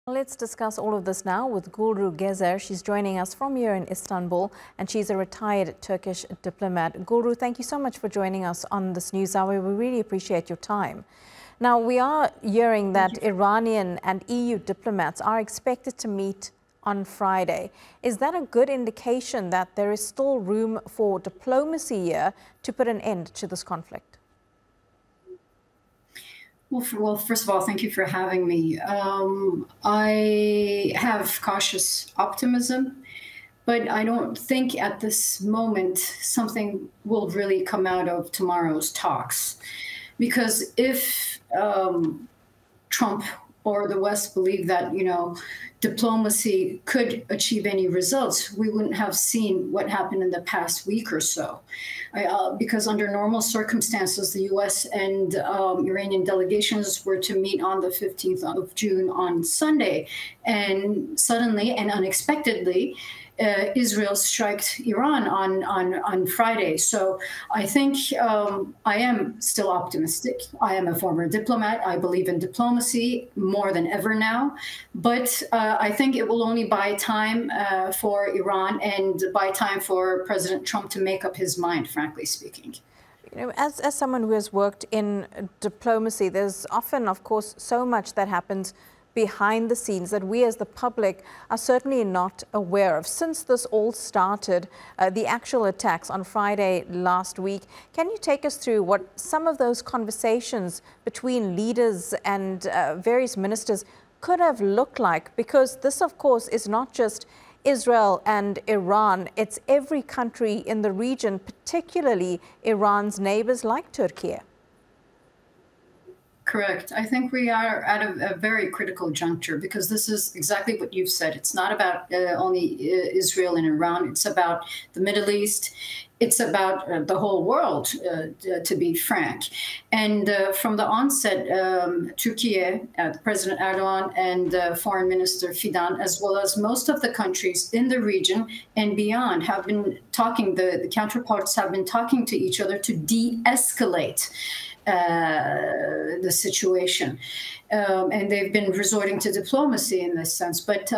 Let's discuss all of this now with Gülru Gezer. She's joining us from here in Istanbul, and she's a retired Turkish diplomat. Gülru, thank you so much for joining us on this news hour. We really appreciate your time. Now, we are hearing that Iranian and EU diplomats are expected to meet on Friday. Is that a good indication that there is still room for diplomacy here to put an end to this conflict? Well, first of all, thank you for having me. I have cautious optimism, but I don't think at this moment something will really come out of tomorrow's talks. Because if Trump or the West believe that, diplomacy could achieve any results, we wouldn't have seen what happened in the past week or so. Because under normal circumstances, the U.S. and Iranian delegations were to meet on the 15th of June on Sunday. And suddenly and unexpectedly, Israel struck Iran on Friday. So I think I am still optimistic. I am a former diplomat. I believe in diplomacy more than ever now. But I think it will only buy time for Iran and buy time for President Trump to make up his mind, frankly speaking. As someone who has worked in diplomacy, there's often, of course, so much that happens behind the scenes that we as the public are certainly not aware of. Since this all started, the actual attacks on Friday last week, can you take us through what some of those conversations between leaders and various ministers could have looked like? Because this, of course, is not just Israel and Iran, it's every country in the region, particularly Iran's neighbors like Turkey. Correct. I think we are at a very critical juncture because this is exactly what you've said. It's not about only Israel and Iran. It's about the Middle East. It's about the whole world, to be frank. And from the onset, Turkey, President Erdogan and Foreign Minister Fidan, as well as most of the countries in the region and beyond, have been talking, the counterparts have been talking to each other to de-escalate the situation. And they've been resorting to diplomacy in this sense. But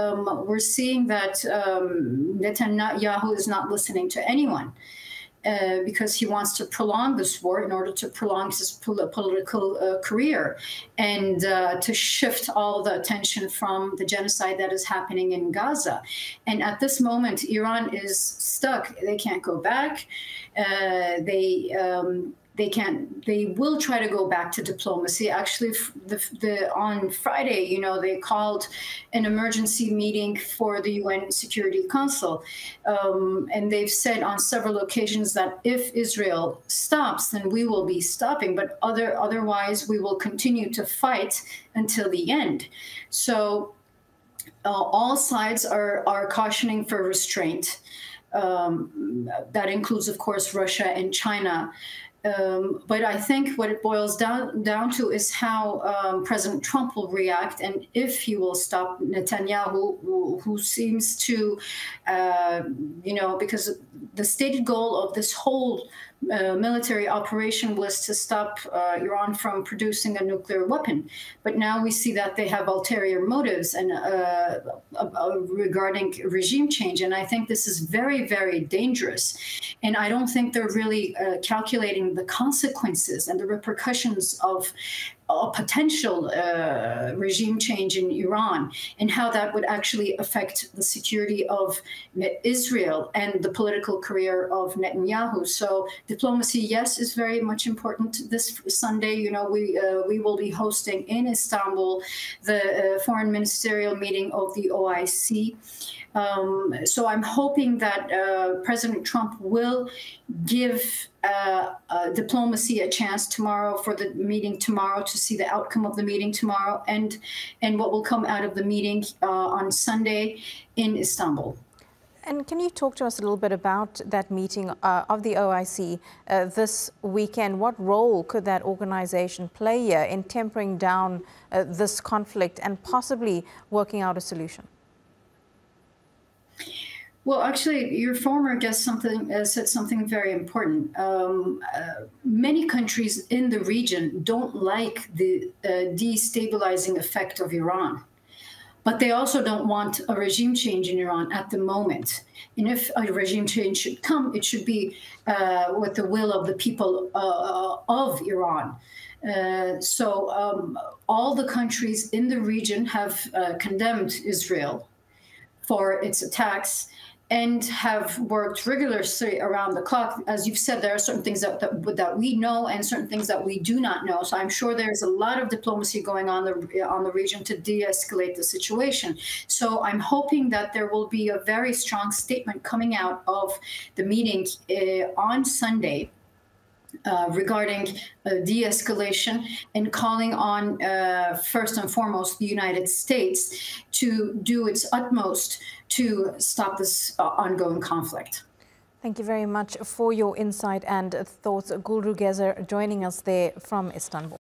we're seeing that Netanyahu is not listening to anyone because he wants to prolong this war in order to prolong his political career and to shift all the attention from the genocide that is happening in Gaza. And at this moment, Iran is stuck. They can't go back. They will try to go back to diplomacy. Actually, on Friday, they called an emergency meeting for the UN Security Council. And they've said on several occasions that if Israel stops, then we will be stopping. But otherwise, we will continue to fight until the end. So all sides are cautioning for restraint. That includes, of course, Russia and China. But I think what it boils down to is how President Trump will react and if he will stop Netanyahu, who seems to, because the stated goal of this whole military operation was to stop Iran from producing a nuclear weapon. But now we see that they have ulterior motives and regarding regime change. And I think this is very, very dangerous. And I don't think they're really calculating the consequences and the repercussions of a potential regime change in Iran and how that would actually affect the security of Israel and the political career of Netanyahu. So diplomacy, yes, is very much important. This Sunday, we will be hosting in Istanbul the foreign ministerial meeting of the OIC. So I'm hoping that President Trump will give diplomacy a chance tomorrow for the meeting tomorrow to see the outcome of the meeting tomorrow and what will come out of the meeting on Sunday in Istanbul. And can you talk to us a little bit about that meeting of the OIC this weekend? What role could that organization play here in tempering down this conflict and possibly working out a solution? Well, actually, your former guest said something very important. Many countries in the region don't like the destabilizing effect of Iran. But they also don't want a regime change in Iran at the moment. And if a regime change should come, it should be with the will of the people of Iran. All the countries in the region have condemned Israel for its attacks and have worked rigorously around the clock. As you've said, there are certain things that we know and certain things that we do not know. So I'm sure there's a lot of diplomacy going on the region to de-escalate the situation. So I'm hoping that there will be a very strong statement coming out of the meeting on Sunday regarding de-escalation and calling on, first and foremost, the United States to do its utmost to stop this ongoing conflict. Thank you very much for your insight and thoughts. Gülru Gezer joining us there from Istanbul.